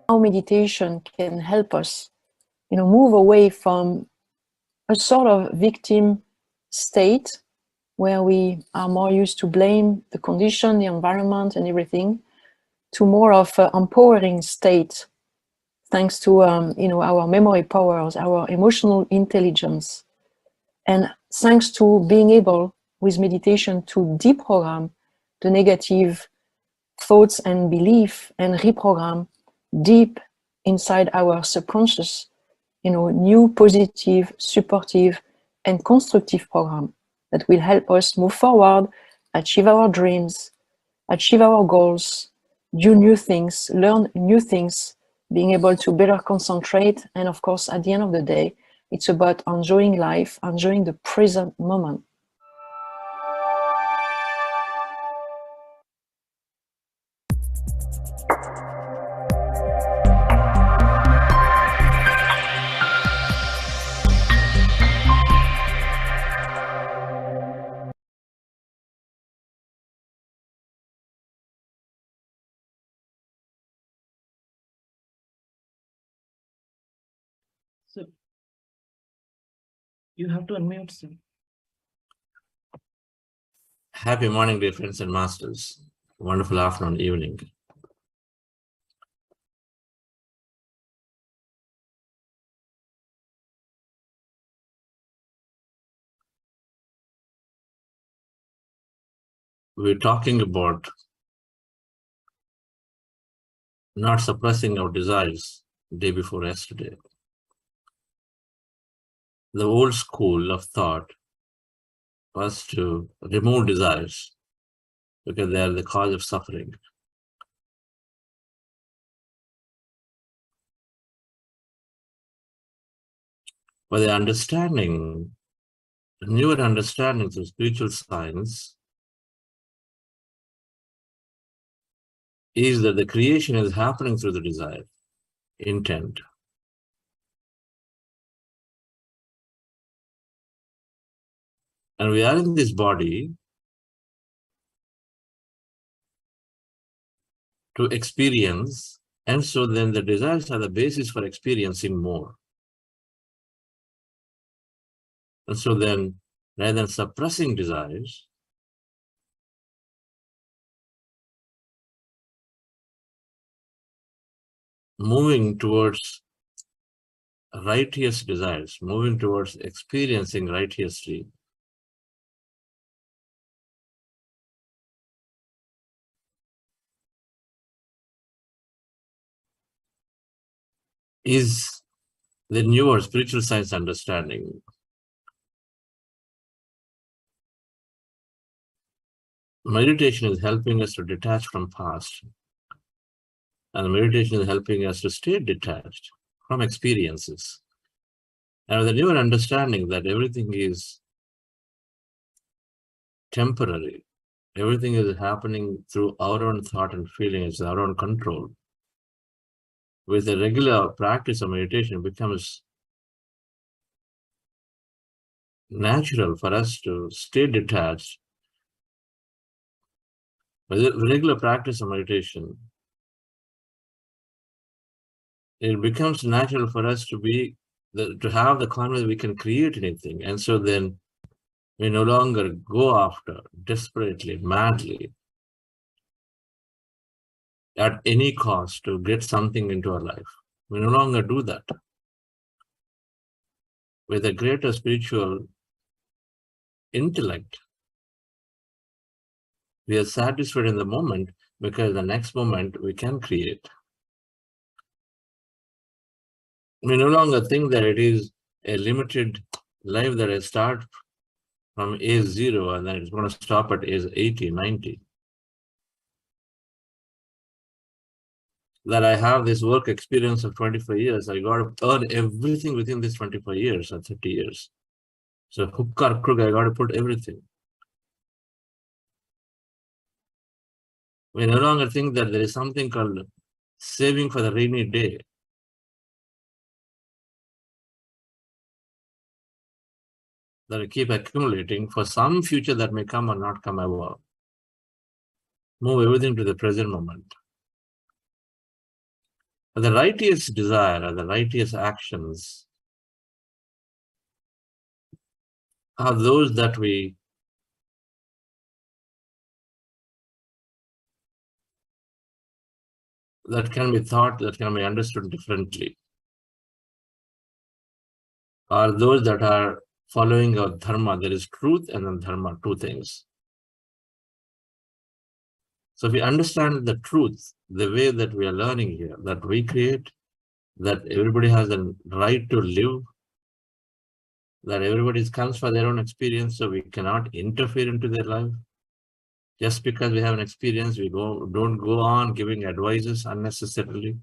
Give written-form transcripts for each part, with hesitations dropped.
How meditation can help us, move away from a sort of victim state where we are more used to blame the condition, the environment, and everything, to more of an empowering state, thanks to our memory powers, our emotional intelligence, and thanks to being able, with meditation, to deprogram the negative thoughts and belief and reprogram deep inside our subconscious, new positive, supportive, and constructive program that will help us move forward, achieve our dreams, achieve our goals, do new things, learn new things, being able to better concentrate. And of course, at the end of the day, it's about enjoying life, enjoying the present moment. So you have to unmute, sir. Happy morning, dear friends and masters. Wonderful afternoon, evening. We're talking about not suppressing our desires day before yesterday. The old school of thought was to remove desires because they are the cause of suffering. But the understanding, the newer understanding through spiritual science is that the creation is happening through the desire, intent. And we are in this body to experience, and so then the desires are the basis for experiencing more. And so then, rather than suppressing desires, moving towards righteous desires, moving towards experiencing righteously, is the newer spiritual science understanding. meditation is helping us to detach from past. And meditation is helping us to stay detached from experiences. And with a newer understanding that everything is temporary, everything is happening through our own thought and feeling, it's our own control. With a regular practice of meditation, it becomes natural for us to stay detached. With a regular practice of meditation, it becomes natural for us to have the confidence we can create anything. And so then we no longer go after desperately, madly, at any cost to get something into our life. We no longer do that. With a greater spiritual intellect, we are satisfied in the moment because the next moment we can create. We no longer think that it is a limited life that I start from age 0 and then it's going to stop at age 80, 90. That I have this work experience of 25 years, I got to earn everything within this 25 years or 30 years. So hook or crook, I got to put everything. We no longer think that there is something called saving for the rainy day. That we keep accumulating for some future that may come or not come ever. Move everything to the present moment. The righteous desire or the righteous actions are those that can be thought, that can be understood differently, are those that are following our dharma. There is truth and then dharma, two things. So if we understand the truth, the way that we are learning here, that we create, that everybody has a right to live, that everybody comes for their own experience, so we cannot interfere into their life. Just because we have an experience, we don't go on giving advices unnecessarily.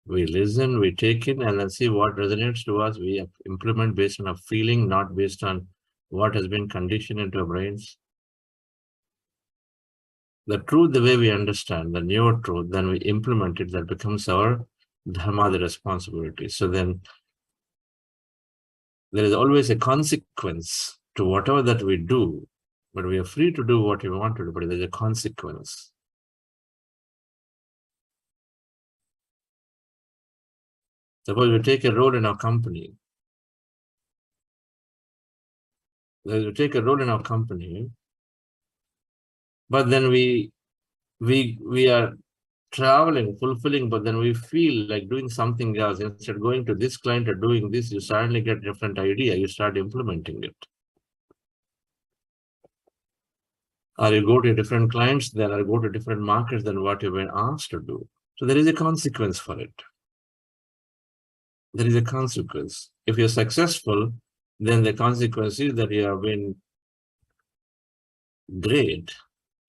We listen, we take in, and then see what resonates to us. We implement based on a feeling, not based on what has been conditioned into our brains. The truth, the way we understand, the newer truth, then we implement it, that becomes our dharma, the responsibility. So then there is always a consequence to whatever that we do, but we are free to do what we want to do, but there's a consequence. Suppose we take a role in our company. We take a role in our company, but then we are traveling, fulfilling, but then we feel like doing something else. Instead of going to this client or doing this, you suddenly get a different idea, you start implementing it. Or you go to different clients, then or go to different markets than what you've been asked to do. So there is a consequence for it. There is a consequence. If you're successful, then the consequence is that you have been great,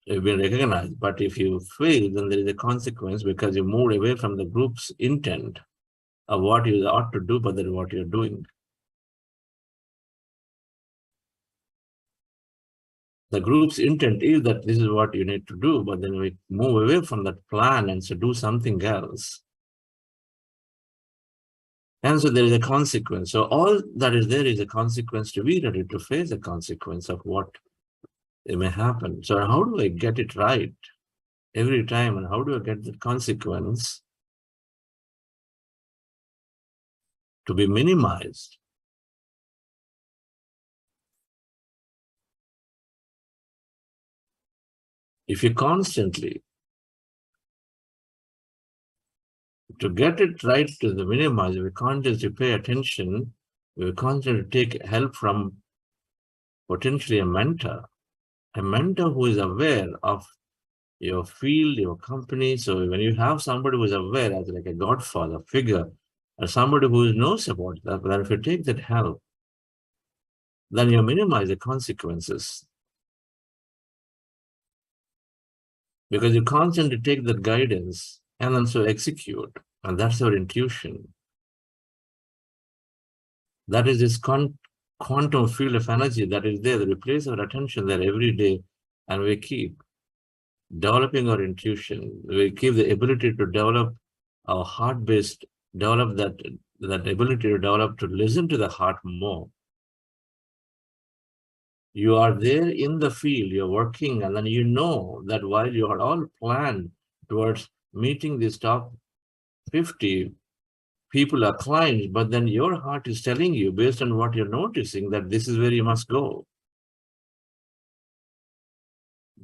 you've been recognized. But if you fail, then there is a consequence because you moved away from the group's intent of what you ought to do, but then what you're doing. The group's intent is that this is what you need to do, but then we move away from that plan and so do something else. And so there is a consequence. So all that is there is a consequence, to be ready to face the consequence of what it may happen. So how do I get it right every time? And how do I get the consequence to be minimized? If you constantly, to get it right to the minimize, we constantly pay attention, we constantly take help from potentially a mentor who is aware of your field, your company. So when you have somebody who is aware, as like a godfather figure, or somebody who knows about that, then if you take that help, then you minimize the consequences. Because you constantly take that guidance and then so execute. And that's our intuition. That is this quantum field of energy that is there, that we place our attention there every day, and we keep developing our intuition. We keep the ability to develop our heart-based, develop that ability to develop to listen to the heart more. You are there in the field, you're working, and then you know that while you are all planned towards meeting these top 50 people are clients, but then your heart is telling you, based on what you're noticing, that this is where you must go.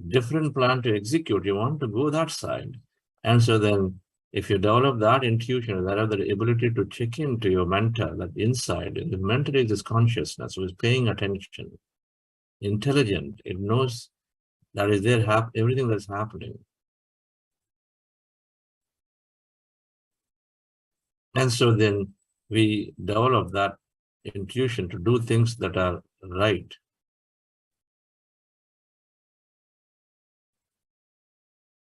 Different plan to execute, you want to go that side. And so then, if you develop that intuition, that have the ability to check into your mentor, that inside, and the mentor is this consciousness, who is paying attention, intelligent, it knows that is there, everything that's happening. And so then we develop that intuition to do things that are right.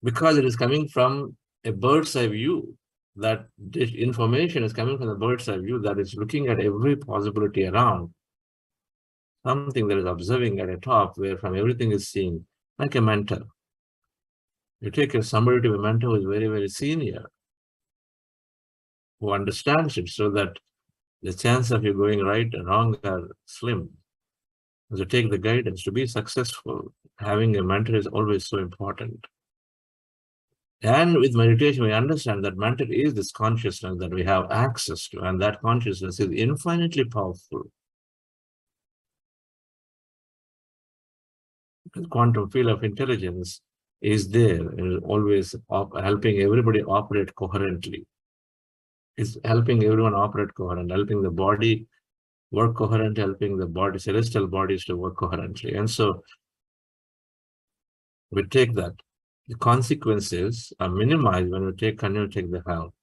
Because it is coming from a bird's eye view, that this information is coming from the bird's eye view that is looking at every possibility around. Something that is observing at a top where from everything is seen, like a mentor. You take somebody to a mentor who is very, very senior, who understands it, so that the chance of you going right and wrong are slim. So take the guidance to be successful. Having a mentor is always so important. And with meditation, we understand that mentor is this consciousness that we have access to, and that consciousness is infinitely powerful. The quantum field of intelligence is there and is always helping everybody operate coherently. It's helping everyone operate coherent, helping the body work coherent, helping the body, celestial bodies to work coherently. And so we take that. The consequences are minimized when we continue to take the help.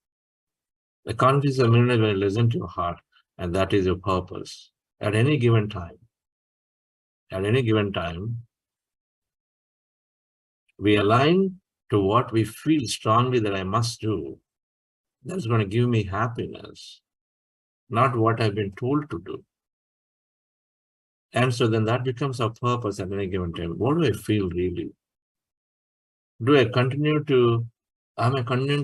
The consequences are minimized when you listen to your heart, and that is your purpose. At any given time, we align to what we feel strongly that I must do. That's going to give me happiness, not what I've been told to do. And so then that becomes our purpose at any given time. What do I feel really? Am I continuing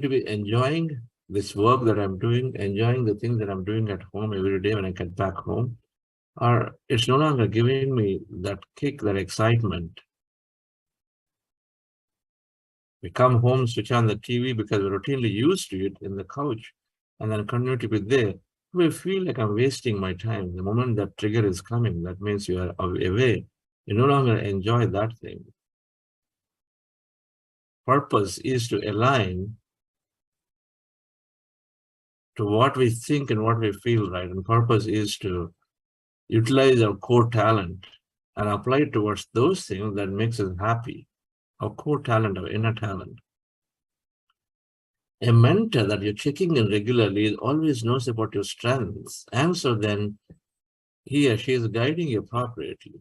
to be enjoying this work that I'm doing, enjoying the things that I'm doing at home every day when I get back home? Or it's no longer giving me that kick, that excitement. We come home, switch on the TV because we're routinely used to it in the couch, and then continue to be there. We feel like I'm wasting my time. The moment that trigger is coming, that means you are away. You no longer enjoy that thing. Purpose is to align to what we think and what we feel, right? And purpose is to utilize our core talent and apply it towards those things that makes us happy. Our core talent, our inner talent. A mentor that you're checking in regularly always knows about your strengths. And so then he or she is guiding you appropriately.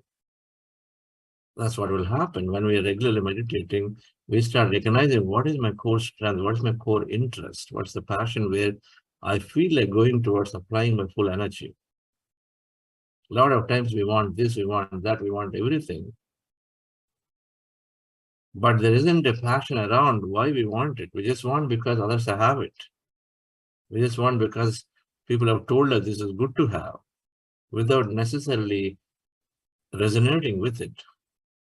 That's what will happen when we are regularly meditating. We start recognizing what is my core strength, what is my core interest, what's the passion where I feel like going towards applying my full energy. A lot of times we want this, we want that, we want everything. But there isn't a passion around why we want it. We just want because others have it. We just want because people have told us this is good to have, without necessarily resonating with it.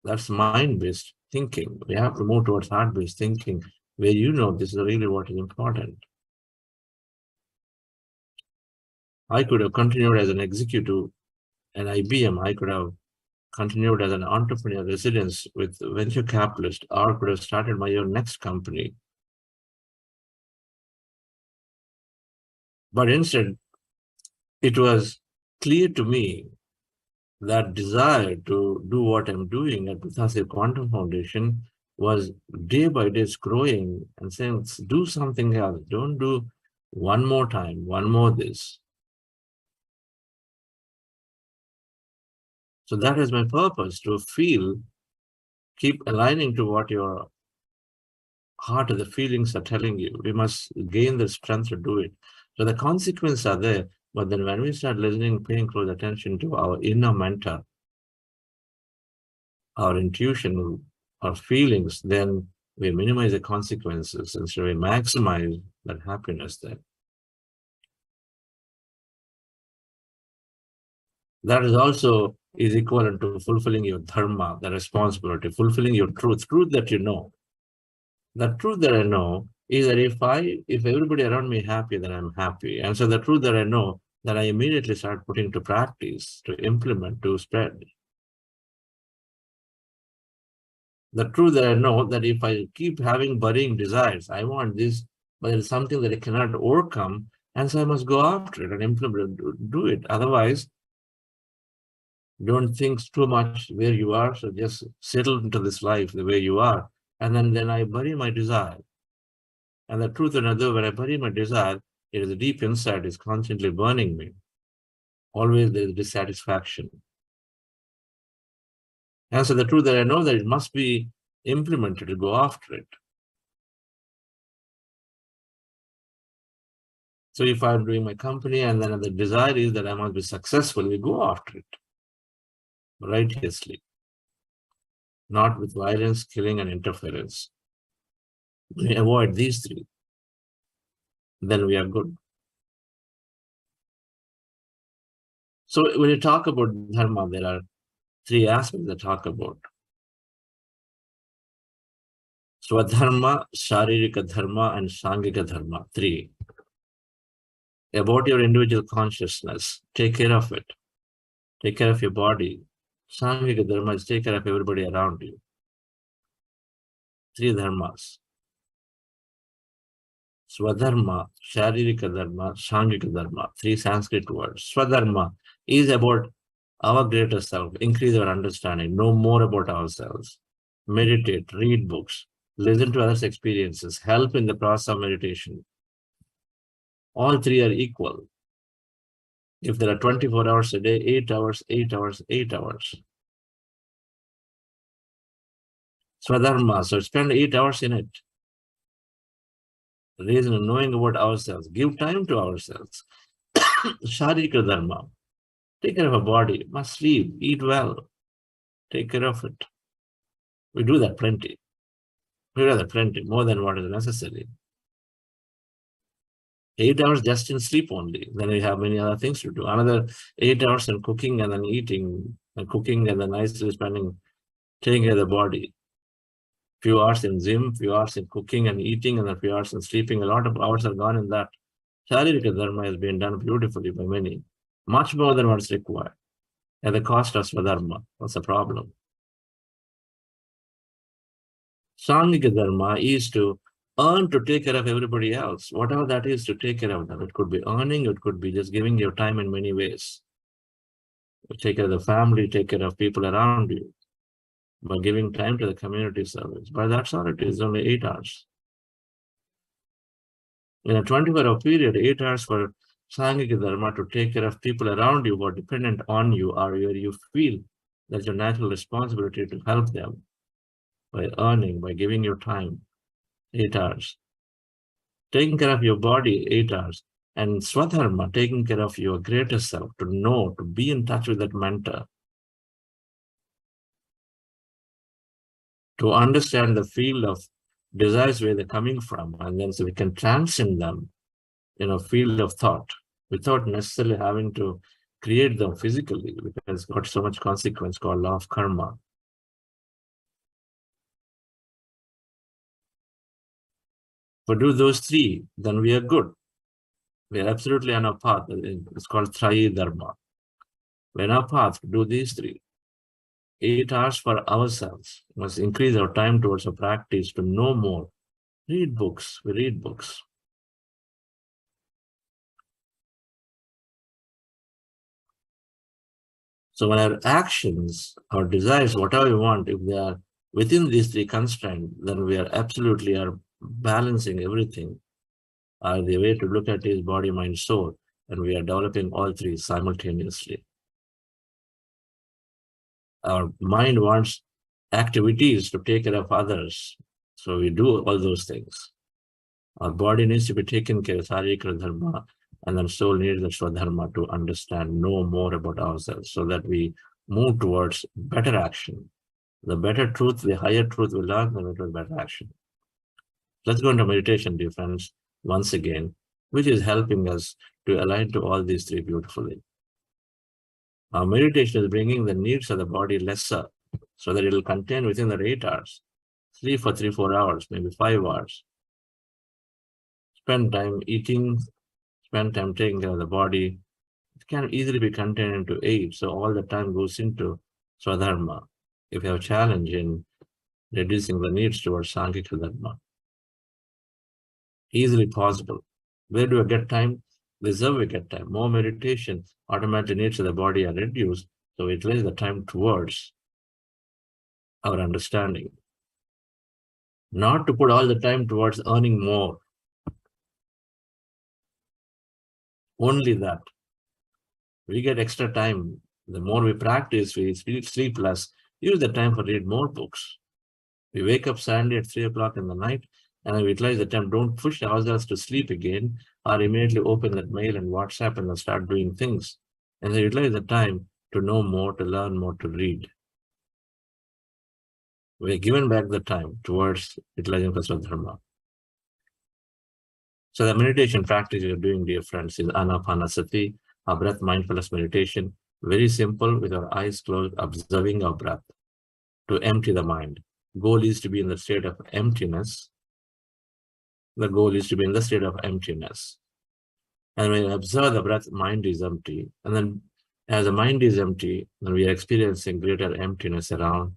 That's mind-based thinking. We have to move towards heart-based thinking, where you know this is really what is important. I could have continued as an executive at IBM. I could have continued as an entrepreneur residence with venture capitalist, or could have started my own next company. But instead, it was clear to me that desire to do what I'm doing at Bhutasir Quantum Foundation was day by day growing and saying, do something else. Don't do one more time, one more this. So that is my purpose, to feel, keep aligning to what your heart of the feelings are telling you. We must gain the strength to do it. So the consequences are there, but then when we start listening, paying close attention to our inner mentor, our intuition, our feelings, then we minimize the consequences and so we maximize that happiness there. That is also is equivalent to fulfilling your dharma, the responsibility, fulfilling your truth that you know. The truth that I know is that if everybody around me is happy, then I'm happy. And so the truth that I know, that I immediately start putting to practice, to implement, to spread. The truth that I know, that if I keep having budding desires, I want this, but it's something that I cannot overcome, and so I must go after it and implement it, do it. Otherwise, don't think too much where you are, so just settle into this life the way you are. And then I bury my desire. And the truth that I know, when I bury my desire, it is deep inside, is constantly burning me. Always there is dissatisfaction. And so the truth that I know, that it must be implemented to go after it. So if I'm doing my company and then the desire is that I must be successful, we go after it righteously, not with violence, killing, and interference. We avoid these three, then we are good. So when you talk about dharma, there are three aspects that talk about. Swadharma, Sharirika Dharma, and Sangika Dharma, three. About your individual consciousness, take care of it. Take care of your body. Sangika Dharma is take care of everybody around you. Three dharmas. Swadharma, Sharirika Dharma, Sangika Dharma, three Sanskrit words. Swadharma is about our greater self, increase our understanding, know more about ourselves, meditate, read books, listen to others' experiences, help in the process of meditation. All three are equal. If there are 24 hours a day, 8 hours, 8 hours, 8 hours. Swadharma, so spend 8 hours in it. The reason of knowing about ourselves, give time to ourselves. Sharika Dharma, take care of our body, must sleep, eat well, take care of it. We do that plenty. We do that plenty, more than what is necessary. 8 hours just in sleep only. Then we have many other things to do. Another 8 hours in cooking and then eating, and cooking and then nicely spending, taking care of the body. Few hours in gym, few hours in cooking and eating, and a few hours in sleeping. A lot of hours are gone in that. Sharirika Dharma has been done beautifully by many, much more than what's required. At the cost of Swadharma, what's the problem? Sangika Dharma is to earn to take care of everybody else, whatever that is, to take care of them. It could be earning, it could be just giving your time in many ways. Take care of the family, take care of people around you, by giving time to the community service. But that's all it is, only 8 hours. In a 24-hour period, 8 hours for Sangika Dharma to take care of people around you who are dependent on you, or where you feel that's your natural responsibility to help them by earning, by giving your time, 8 hours. Taking care of your body, 8 hours. And Swadharma, taking care of your greater self, to know, to be in touch with that mentor, to understand the field of desires where they're coming from, and then so we can transcend them in a field of thought without necessarily having to create them physically, because it's got so much consequence called law of karma. If we do those three, then we are good. We are absolutely on our path. It's called Trayi Dharma. We're on our path to do these three. 8 hours for ourselves. We must increase our time towards a practice to know more. Read books. We read books. So when our actions, our desires, whatever we want, if they are within these three constraints, then we are absolutely balancing everything. The way to look at is body, mind, soul, and we are developing all three simultaneously. Our mind wants activities to take care of others, So we do all those things. Our body needs to be taken care of, Sarika Dharma, and then soul needs the Swadharma to understand, know more about ourselves so that we move towards better action. The better truth, the higher truth we learn, the better action. Let's go into meditation, dear friends, once again, which is helping us to align to all these three beautifully. Our meditation is bringing the needs of the body lesser so that it will contain within the 8 hours. Sleep for 3-4 hours, maybe 5 hours. Spend time eating, spend time taking care of the body. It can easily be contained into 8, so all the time goes into Swadharma. If you have a challenge in reducing the needs towards Sankika Dharma, easily possible. Where do I get time? Reserve we get time. More meditation, automatically needs of the body are reduced, so it lays the time towards our understanding. Not to put all the time towards earning more. Only that. We get extra time. The more we practice, we sleep less. Use the time for read more books. We wake up Sunday at 3 o'clock in the night, and we utilize the time. Don't push ourselves to sleep again, or immediately open that mail and WhatsApp and then start doing things. And then utilize the time to know more, to learn more, to read. We're given back the time towards utilizing First Dharma. So the meditation practice you're doing, dear friends, is Anapanasati, our breath mindfulness meditation. Very simple, with our eyes closed, observing our breath to empty the mind. Goal is to be in the state of emptiness. The goal is to be in the state of emptiness. And when you observe the breath, mind is empty. And then as the mind is empty, then we are experiencing greater emptiness around.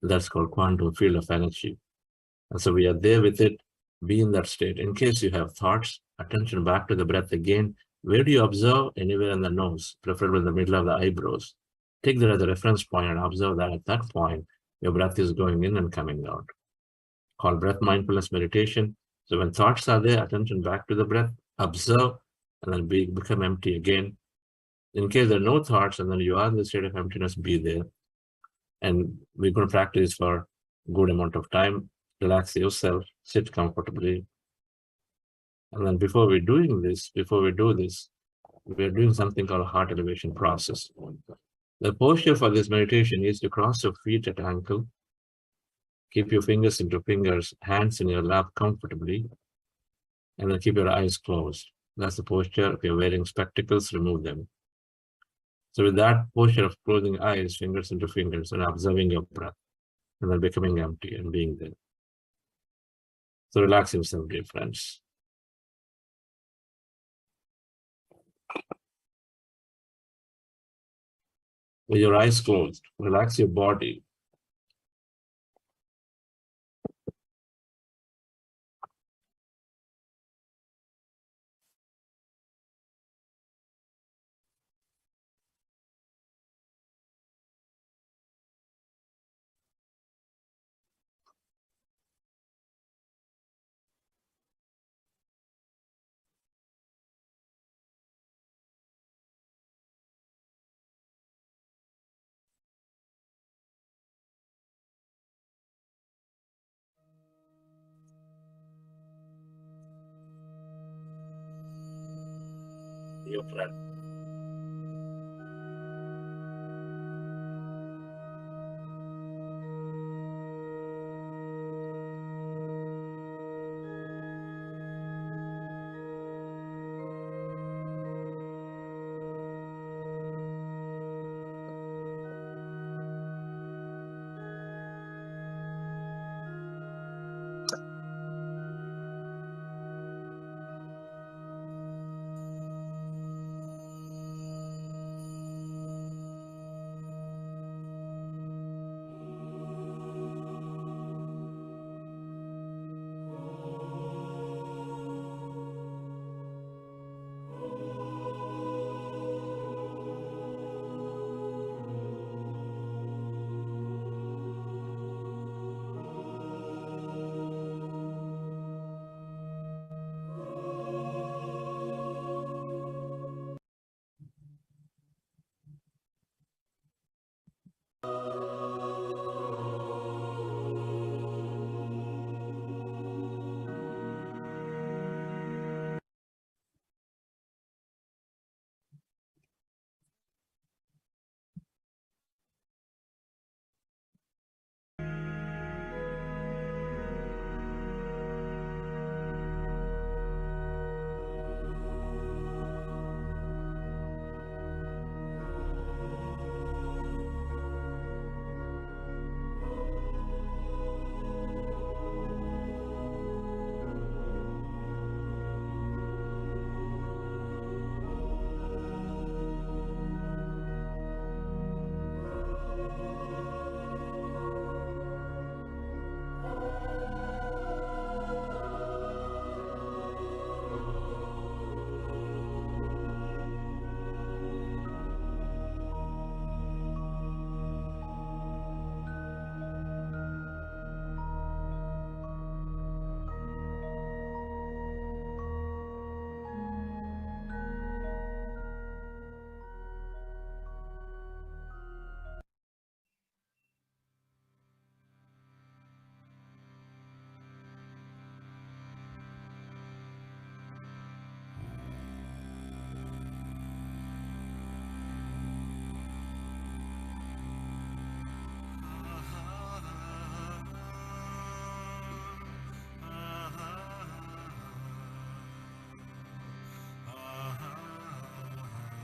That's called quantum field of energy. And so we are there with it, be in that state. In case you have thoughts, attention back to the breath again. Where do you observe? Anywhere in the nose, preferably in the middle of the eyebrows. Take that as a reference point and observe that at that point, your breath is going in and coming out. Called breath mindfulness meditation. So when thoughts are there, attention back to the breath, observe, and then become empty again. In case there are no thoughts, and then you are in the state of emptiness, be there. And we're going to practice for a good amount of time. Relax yourself, sit comfortably. And then before we do this, we're doing something called a heart elevation process. The posture for this meditation is to cross your feet at ankle, keep your fingers into fingers, hands in your lap comfortably, and then keep your eyes closed. That's the posture. If you're wearing spectacles, remove them. So with that posture of closing eyes, fingers into fingers, and observing your breath, and then becoming empty and being there. So relax yourself, dear friends. With your eyes closed, relax your body. Your breath.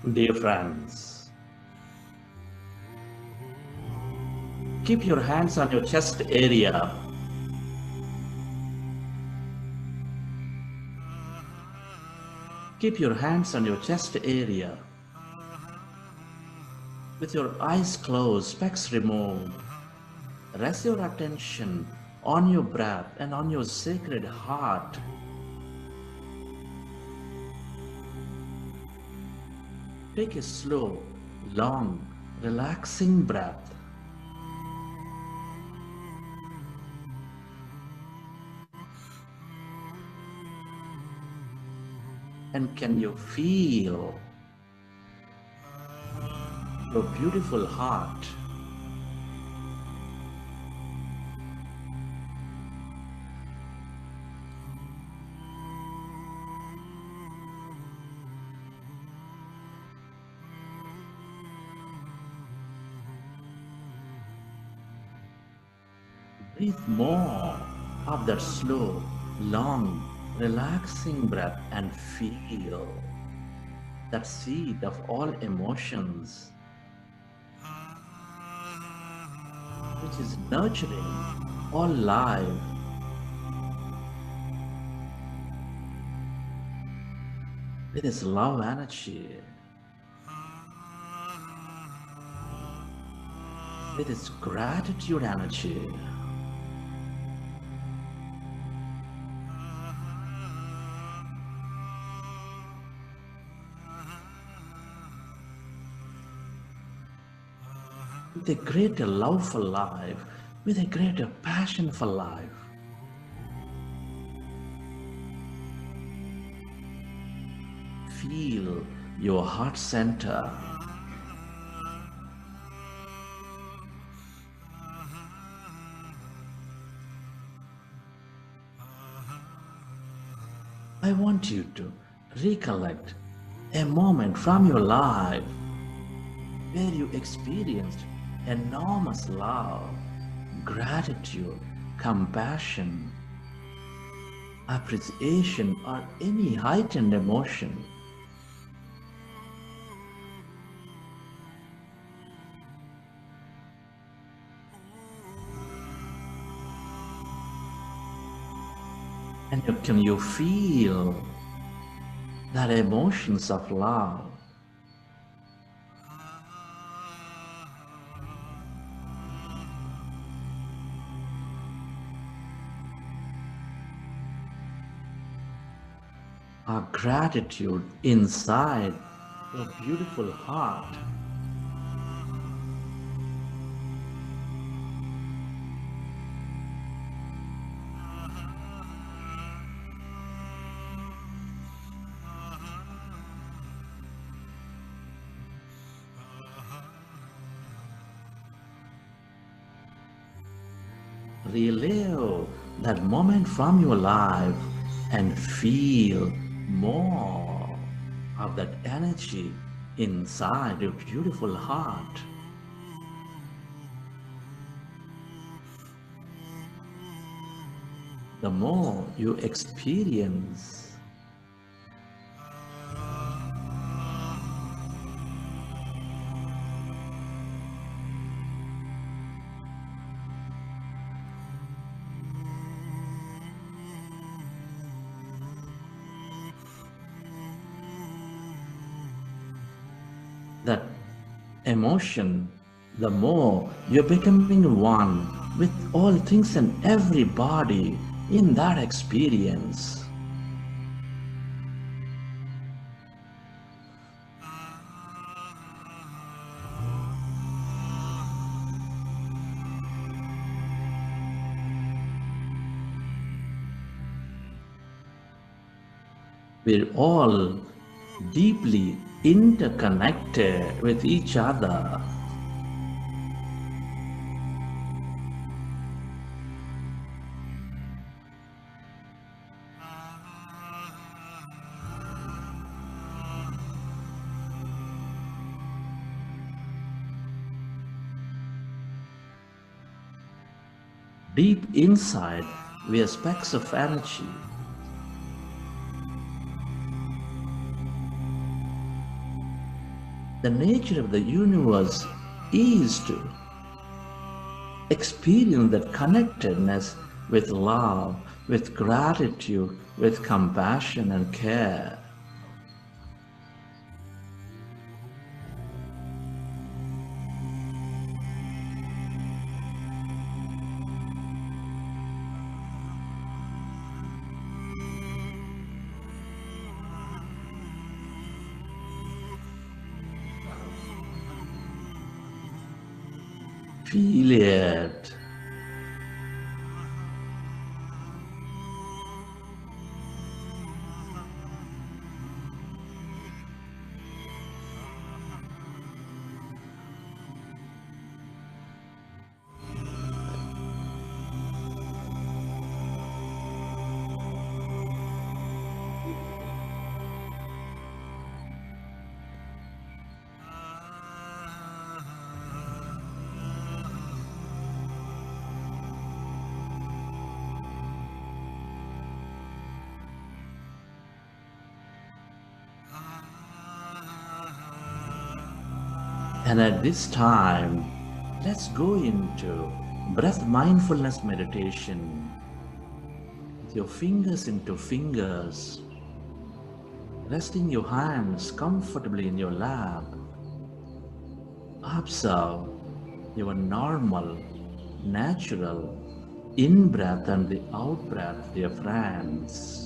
Dear friends, keep your hands on your chest area. Keep your hands on your chest area. With your eyes closed, specs removed, rest your attention on your breath and on your sacred heart. Take a slow, long, relaxing breath. And can you feel your beautiful heart? Breathe more of that slow, long, relaxing breath and feel that seed of all emotions, which is nurturing all life. With its love energy, with its gratitude energy. With a greater love for life, with a greater passion for life. Feel your heart center. I want you to recollect a moment from your life where you experienced enormous love, gratitude, compassion, appreciation, or any heightened emotion. And can you feel that emotions of love? Our gratitude inside your beautiful heart. Relive that moment from your life and feel more of that energy inside your beautiful heart. The more you experience, that emotion, the more you're becoming one with all things and everybody in that experience. We're all deeply interconnected with each other. Deep inside, we are specks of energy. The nature of the universe is to experience that connectedness with love, with gratitude, with compassion and care. Feel it. And at this time, let's go into breath mindfulness meditation. With your fingers into fingers, resting your hands comfortably in your lap. Observe your normal, natural in-breath and the out-breath, dear friends.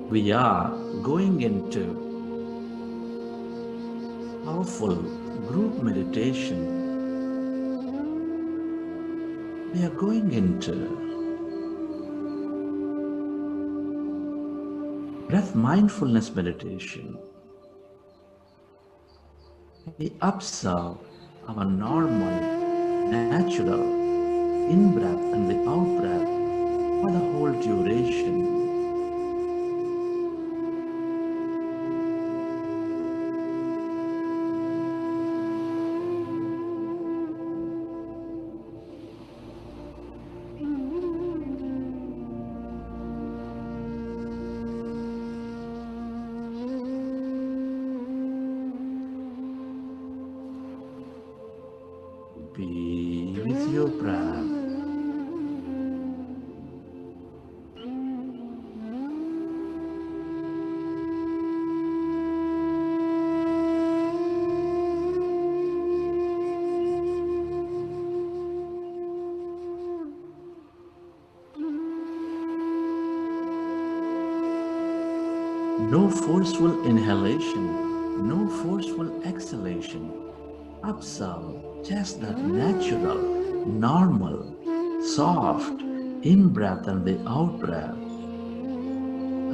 We are going into powerful group meditation. We are going into breath mindfulness meditation. We observe our normal, natural in-breath and the out-breath for the whole duration. Be with your breath. No forceful inhalation, no forceful exhalation. Observe just that natural, normal, soft in-breath and the out-breath.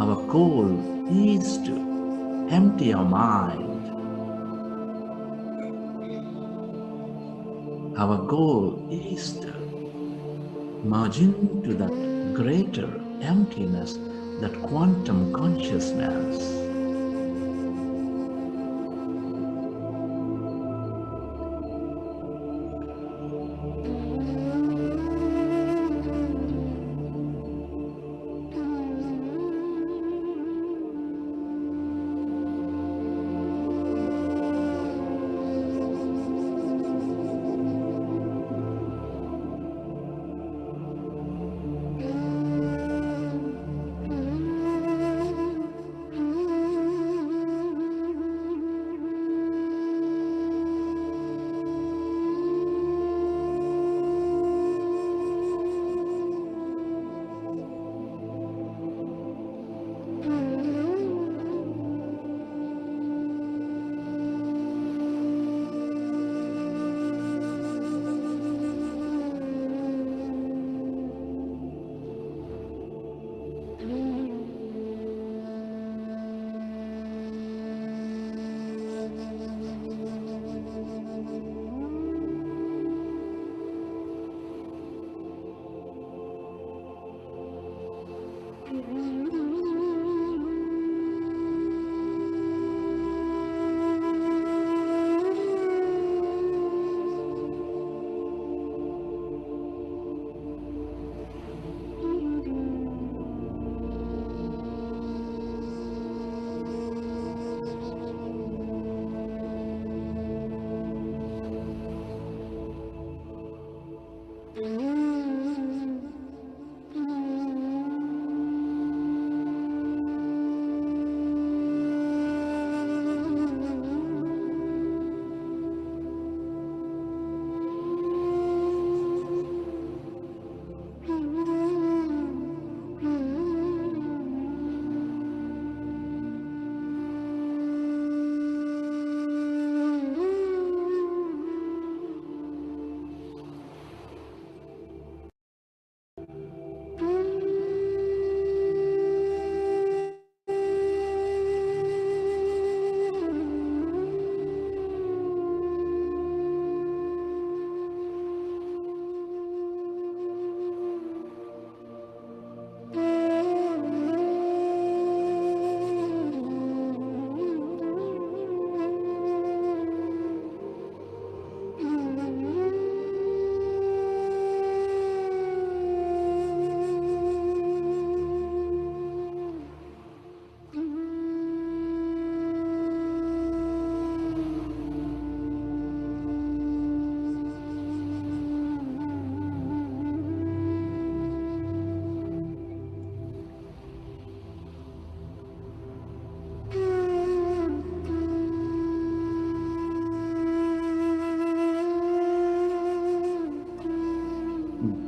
Our goal is to empty our mind. Our goal is to merge into that greater emptiness, that quantum consciousness.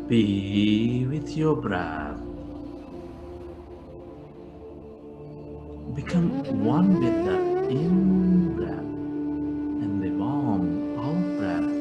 Be with your breath. Become one with the in-breath and the warm out-breath.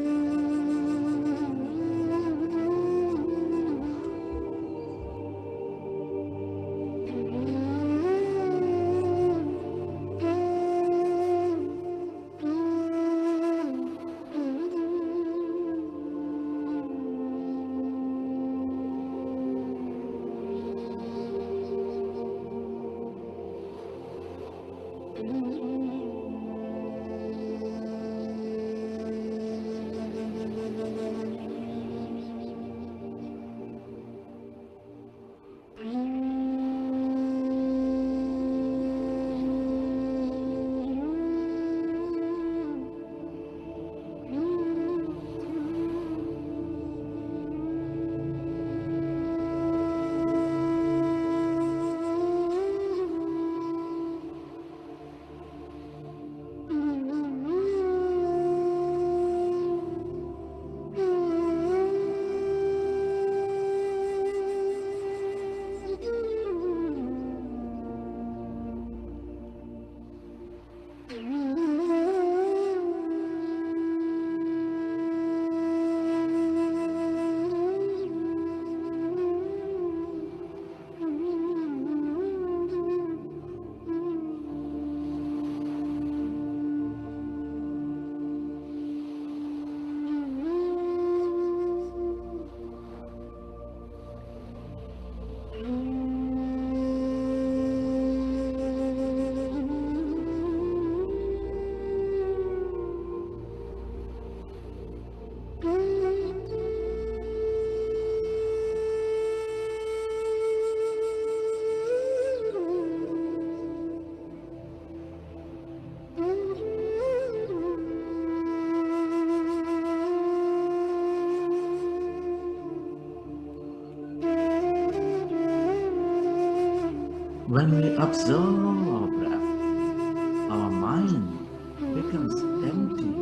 When we observe our breath, our mind becomes empty.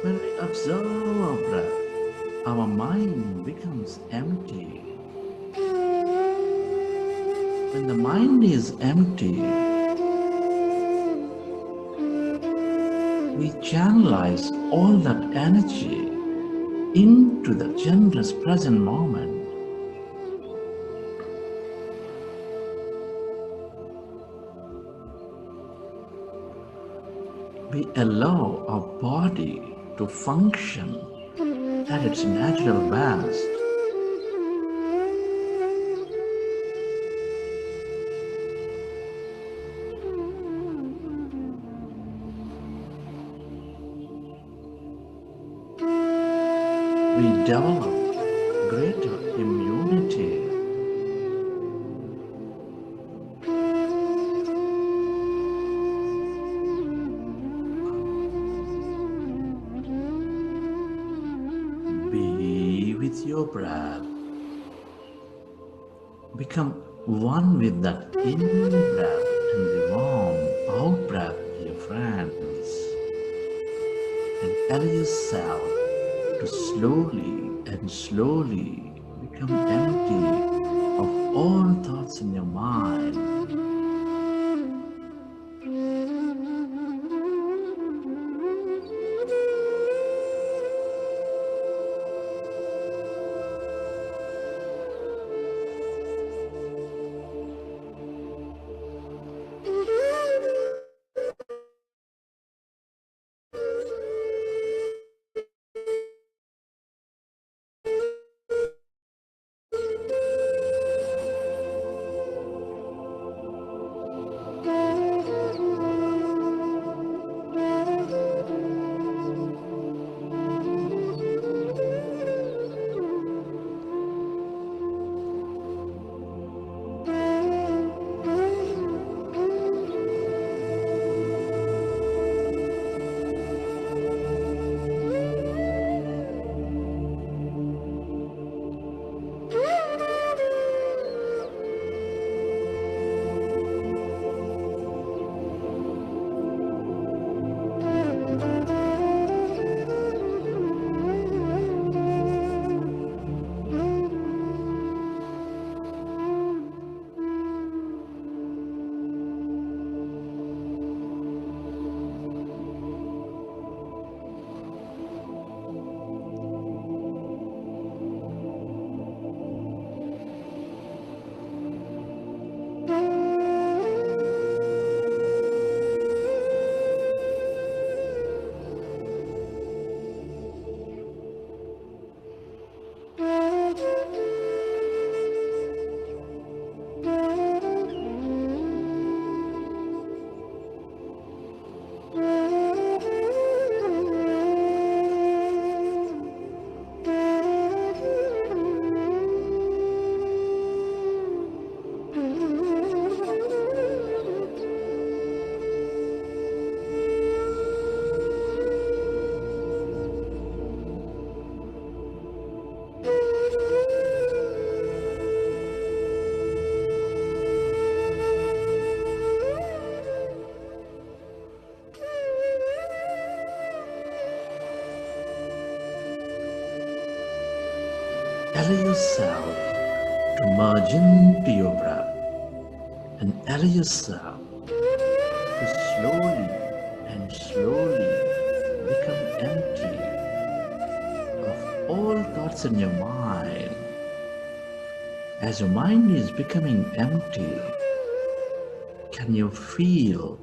When we observe our breath, our mind becomes empty. When the mind is empty, we channelize all that energy into the generous present moment. We allow our body to function at its natural best. We develop greater immunity. Be with your breath. Become one with that in-breath and the warm friends, and allow yourself to slowly and slowly become empty of all thoughts in your mind. Allow yourself to merge into your breath and allow yourself to slowly and slowly become empty of all thoughts in your mind. As your mind is becoming empty, can you feel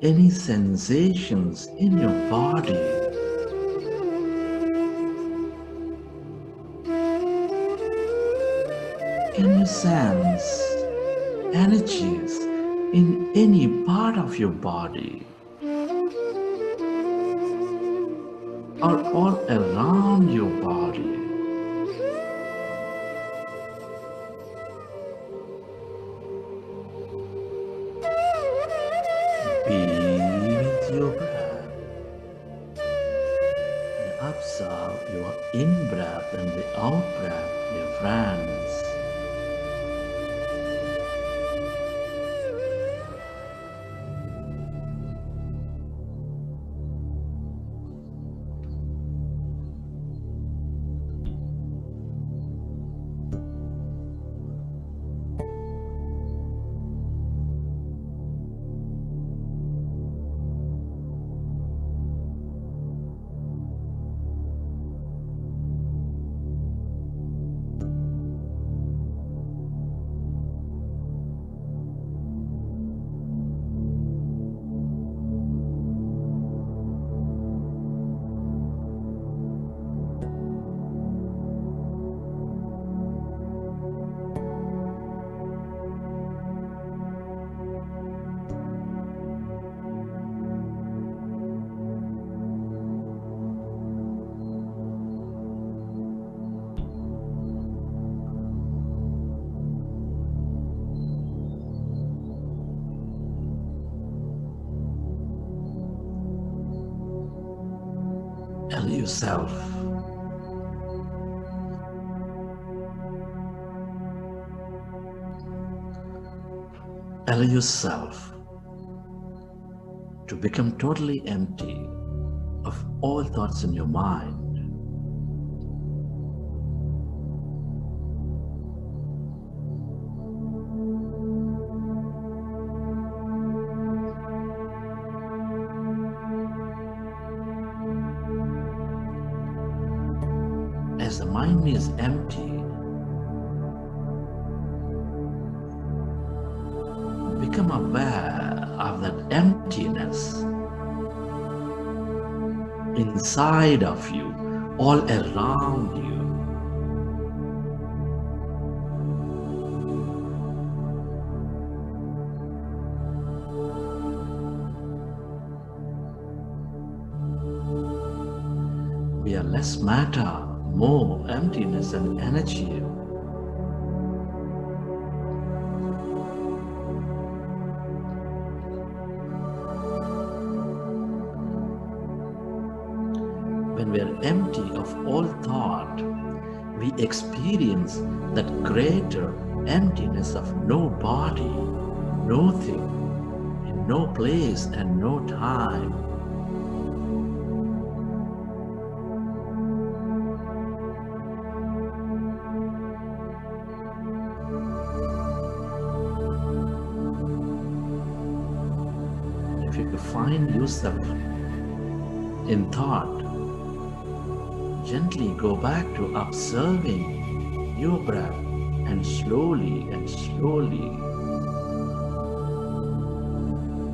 any sensations in your body? Can you sense energies in any part of your body or all around your body? Be with your breath and observe your in-breath and the out-breath, dear friends. Tell yourself, allow yourself to become totally empty of all thoughts in your mind. As the mind is empty, become aware of that emptiness inside of you, all around you. We are less matter, more emptiness and energy. When we are empty of all thought, we experience that greater emptiness of no body, no thing, in no place and no time. If you find yourself in thought, gently go back to observing your breath and slowly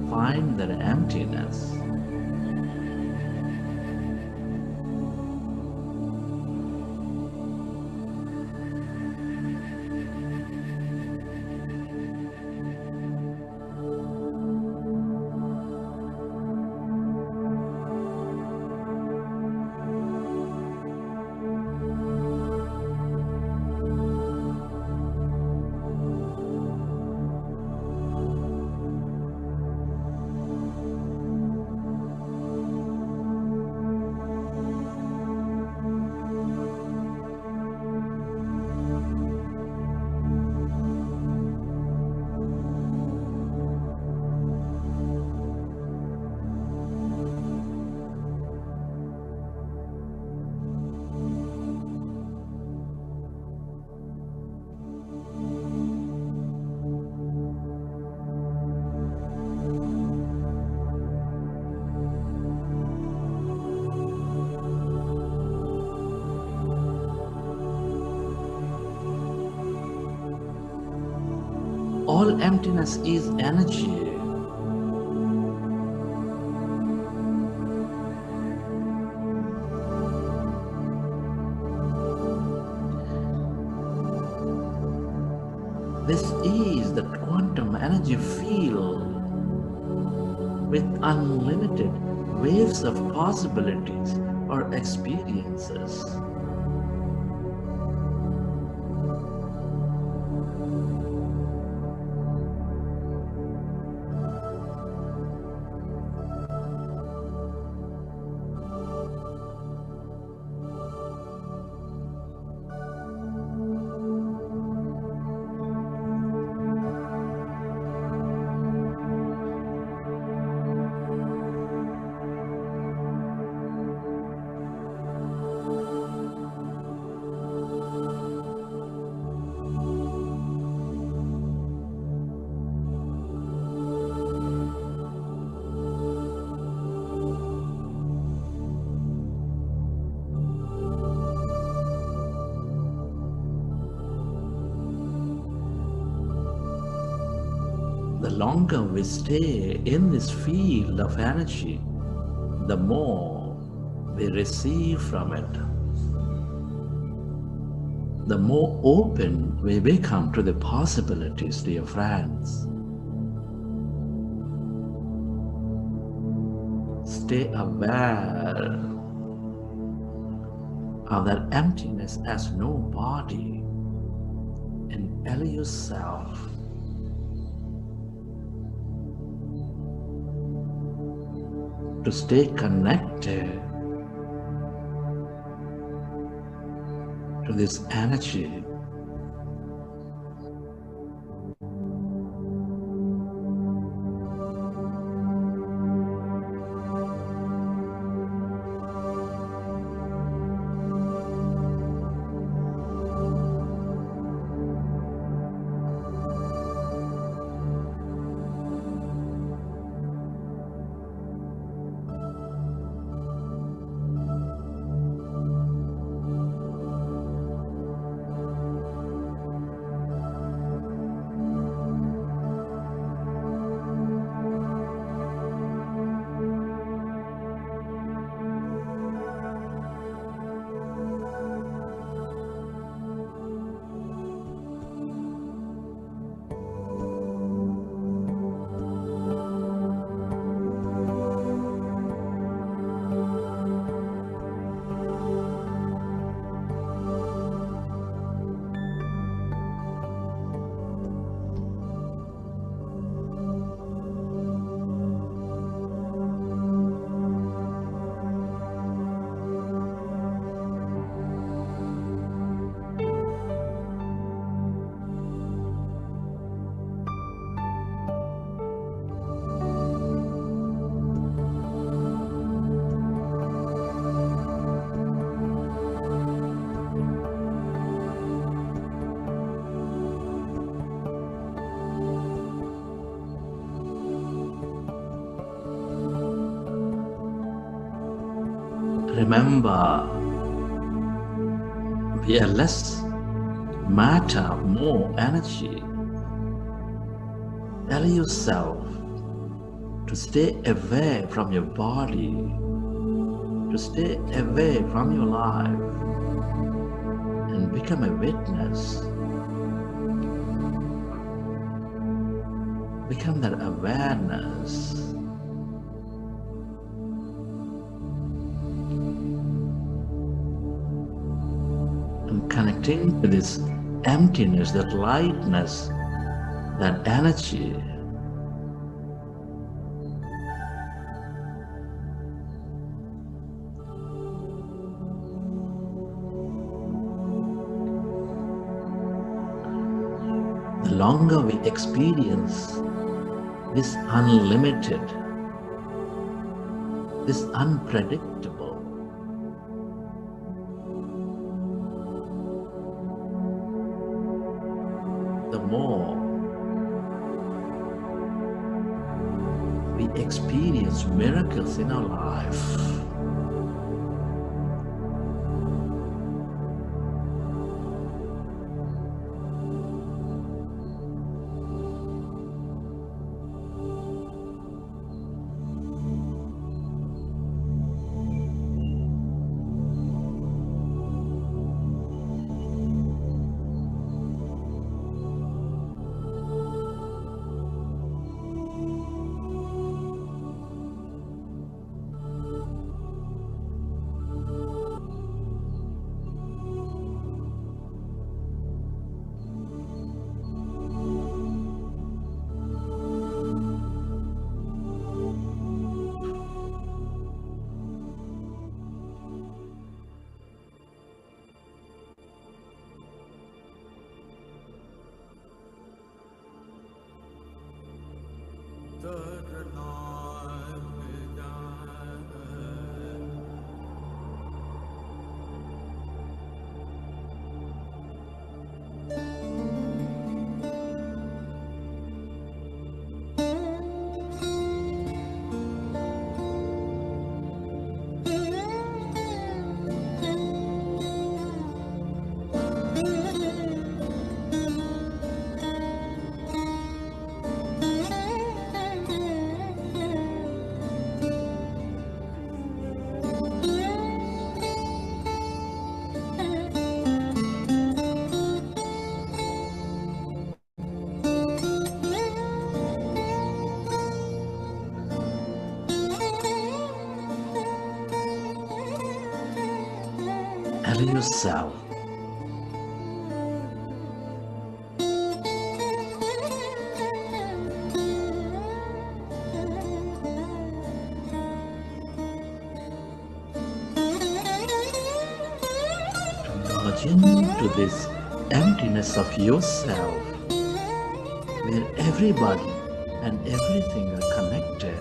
find that emptiness. All emptiness is energy. This is the quantum energy field with unlimited waves of possibilities or experiences. The longer we stay in this field of energy, the more we receive from it. The more open we become to the possibilities, dear friends. Stay aware of that emptiness as no body and allow yourself to stay connected to this energy. Remember, we are less matter, more energy. Allow yourself to stay away from your body, to stay away from your life, and become a witness. Become that awareness. And connecting to this emptiness, that lightness, that energy. The longer we experience this unlimited, this unpredictable, the more we experience miracles in our life. Allow yourself to merge into this emptiness of yourself, where everybody and everything are connected.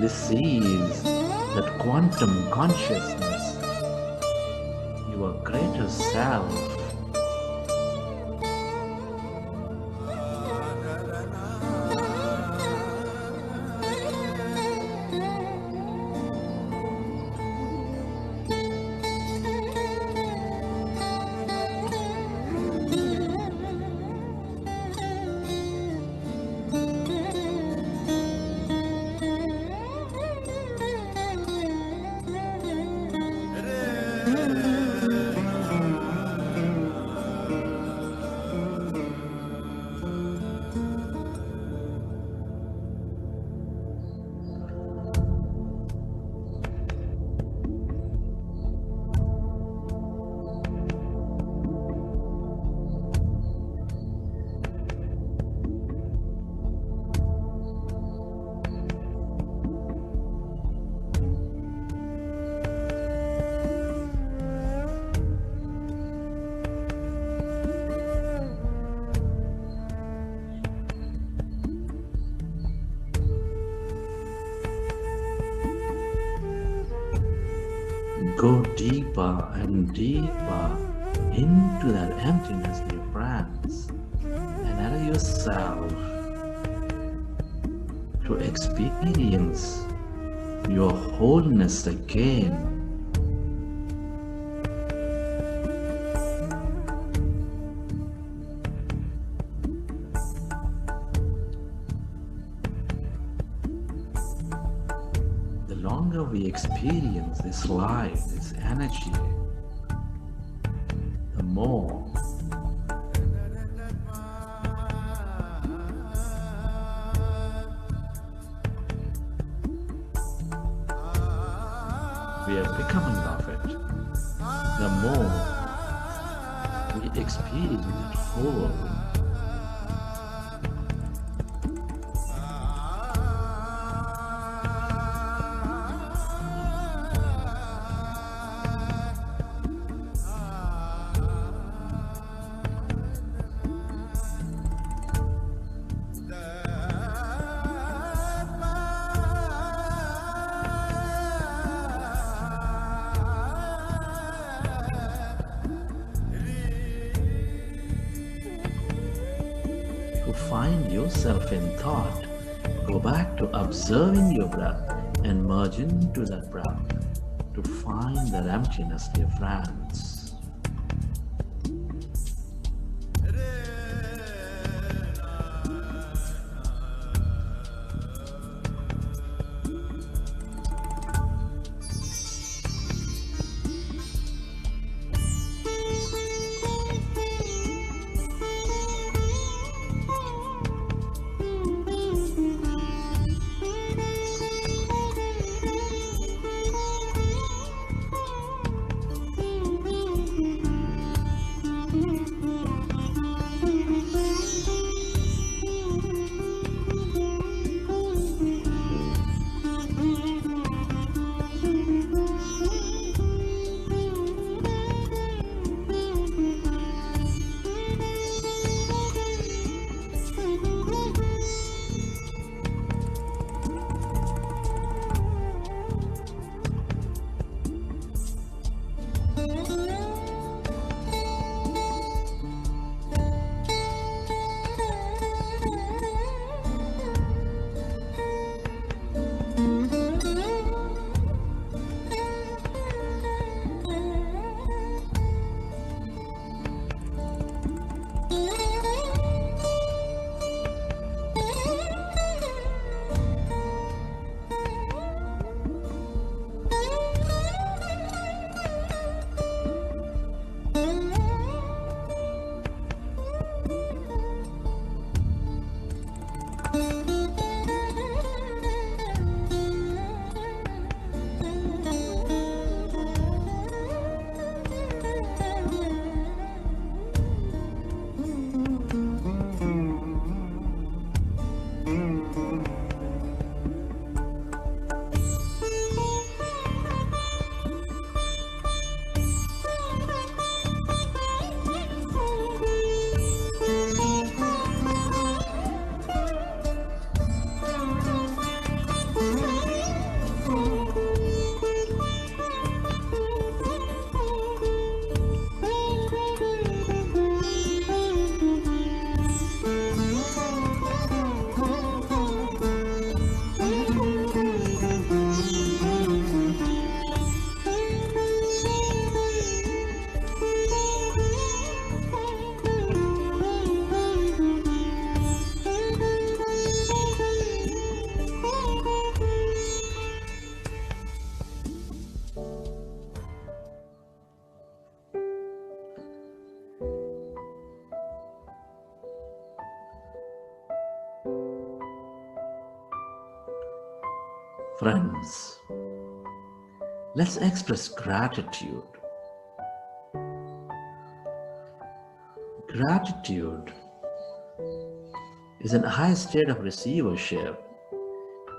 This is that quantum consciousness, your greater self. Go deeper and deeper into that emptiness, dear friends, and allow yourself to experience your wholeness again. The longer we experience this light, this energy, the more we are becoming of it, the more we experience it whole. Find yourself in thought, go back to observing your breath and merge into that breath to find that emptiness, dear friends. Friends, let's express gratitude. Gratitude is a high state of receivership.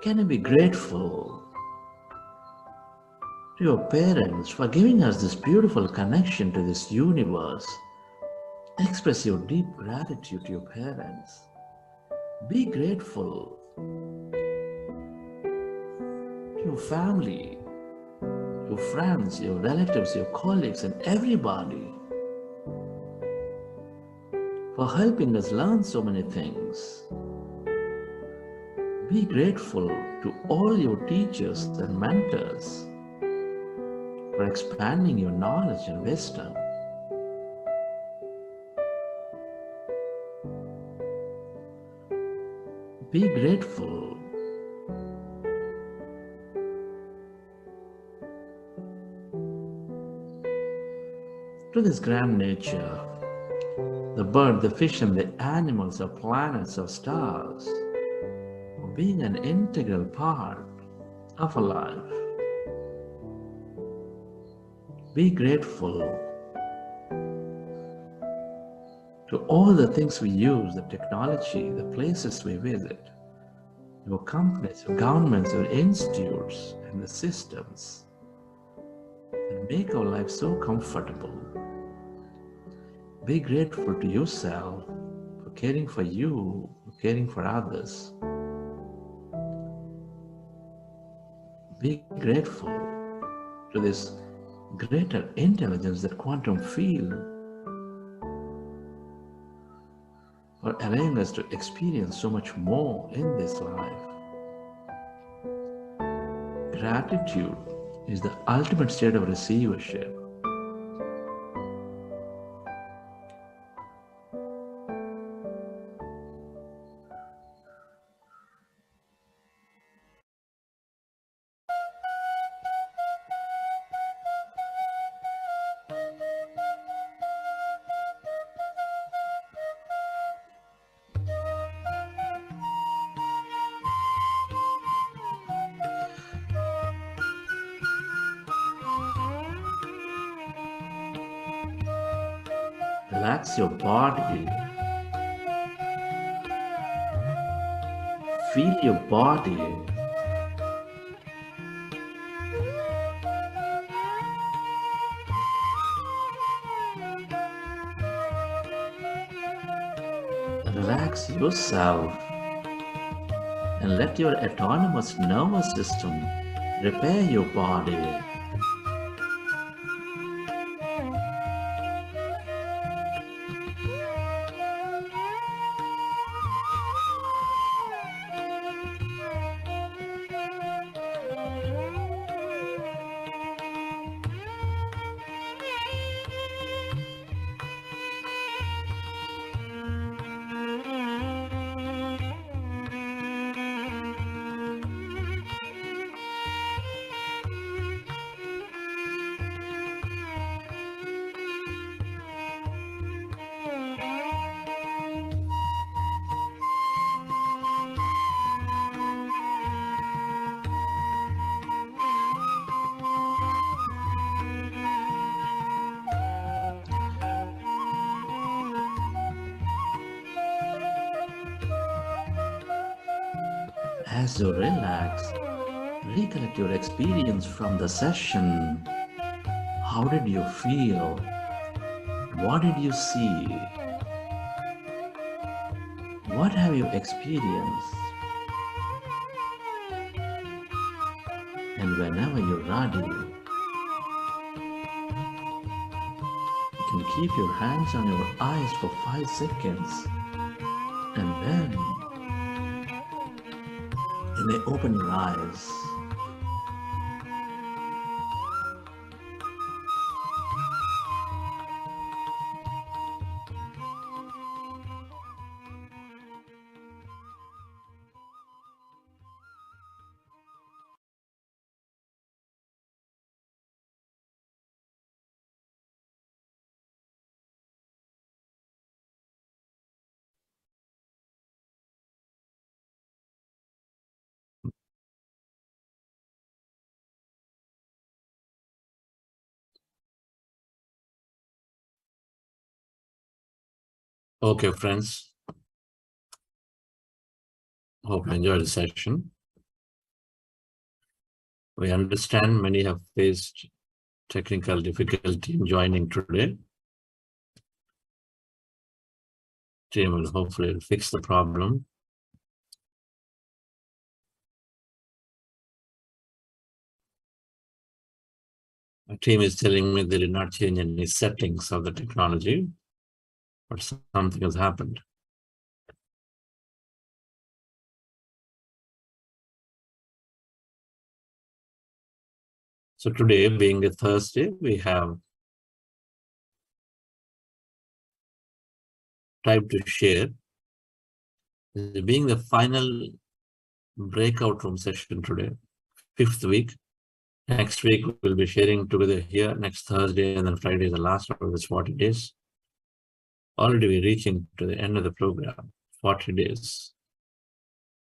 Can you be grateful to your parents for giving us this beautiful connection to this universe? Express your deep gratitude to your parents. Be grateful to your family, your friends, your relatives, your colleagues, and everybody for helping us learn so many things. Be grateful to all your teachers and mentors for expanding your knowledge and wisdom. Be grateful to this grand nature, the bird, the fish, and the animals or planets or stars, for being an integral part of our life. Be grateful to all the things we use, the technology, the places we visit, your companies, your governments, your institutes, and the systems that make our life so comfortable. Be grateful to yourself for caring for you, for caring for others. Be grateful to this greater intelligence, that quantum field, for allowing us to experience so much more in this life. Gratitude is the ultimate state of receivership. Relax your body. Feel your body. Relax yourself and let your autonomous nervous system repair your body. As you relax, recollect your experience from the session. How did you feel? What did you see? What have you experienced? And whenever you're ready, you can keep your hands on your eyes for 5 seconds, and then you may open your eyes. Okay, friends. Hope you enjoyed the session. We understand many have faced technical difficulty in joining today. Team will hopefully fix the problem. My team is telling me they did not change any settings of the technology, but something has happened. So today, being a Thursday, we have time to share. Being the final breakout room session today, 5th week. Next week, we'll be sharing together here. Next Thursday and then Friday is the last of this 40 days. Already we're reaching to the end of the program, 40 days.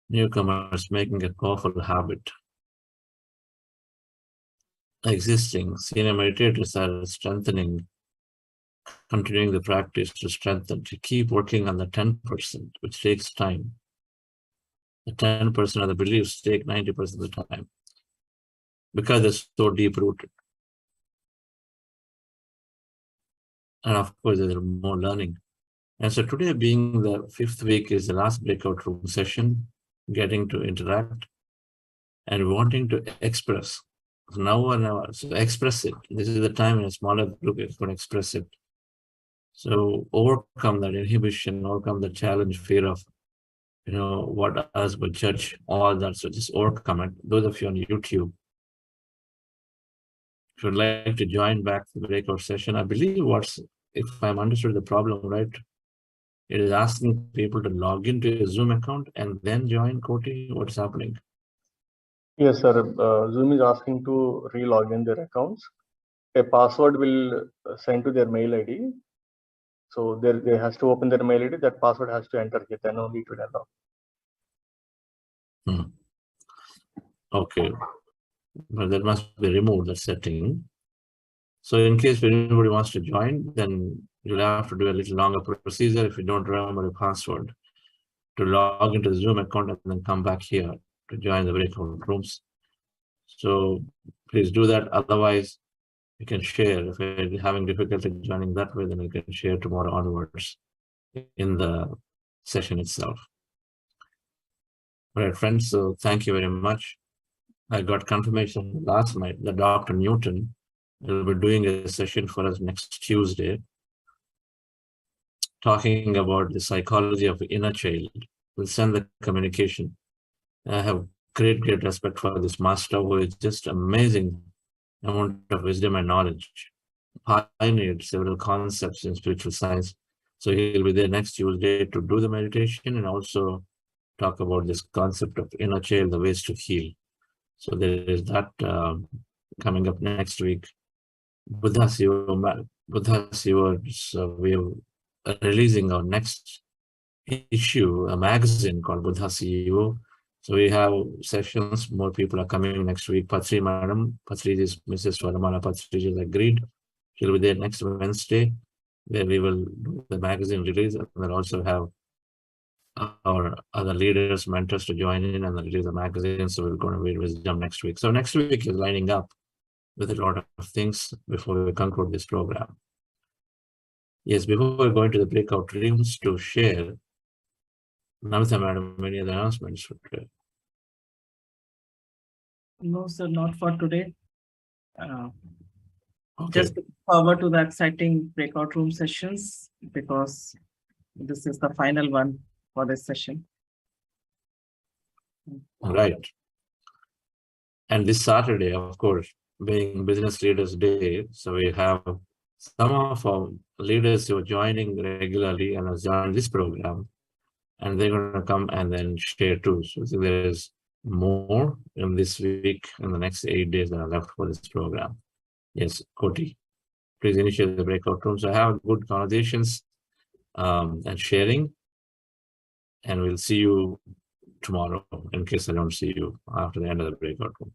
Newcomers making a powerful habit. Existing senior meditators are strengthening, continuing the practice to strengthen, to keep working on the 10%, which takes time. The 10% of the beliefs take 90% of the time because they're so deep rooted. And of course, there's more learning. And so today, being the 5th week, is the last breakout room session, getting to interact and wanting to express. So now or never, so express it. This is the time in a smaller group it's going to express it. So overcome that inhibition, overcome the challenge, fear of, what others will judge, all that. So just overcome it. Those of you on YouTube, if you'd like to join back the breakout session, I believe if I'm understood the problem right, it is asking people to log into a Zoom account and then join. Koti, what's happening? Yes, sir. Zoom is asking to re-log in their accounts. A password will send to their mail ID. So they has to open their mail ID. That password has to enter it, then only it will allow. Okay. But that must be removed, that setting. So in case anybody wants to join, then you'll have to do a little longer procedure if you don't remember your password to log into the Zoom account and then come back here to join the breakout rooms. So please do that. Otherwise, you can share. If you're having difficulty joining that way, then you can share tomorrow onwards in the session itself. All right, friends. So thank you very much. I got confirmation last night that Dr. Newton will be doing a session for us next Tuesday, talking about the psychology of the inner child. We'll send the communication. I have great respect for this master who is just amazing amount of wisdom and knowledge. Pioneered several concepts in spiritual science. So he'll be there next Tuesday to do the meditation and also talk about this concept of inner child, the ways to heal. So there is that coming up next week. Buddha Siva, we are releasing our next issue, a magazine called Buddha CEO. So we have sessions, more people are coming next week. Patriji Madam, Patriji's Mrs. Varamana Patriji has agreed. She'll be there next Wednesday, where we will do the magazine release, and we'll also have our other leaders, mentors to join in and release the magazine. So we're going to read wisdom next week. So next week is lining up with a lot of things before we conclude this program. Yes, before we go into the breakout rooms to share, Namita Madam, any other announcements for today? No, sir, not for today. Okay. Just look forward to the exciting breakout room sessions because this is the final one for this session. Right. And this Saturday, of course, being Business Leaders Day, so we have some of our leaders who are joining regularly and have joined this program, and they're going to come and then share too. So there is more in this week and the next 8 days that are left for this program. Yes, Koti, please initiate the breakout room. So have good conversations and sharing, and we'll see you tomorrow in case I don't see you after the end of the breakout room.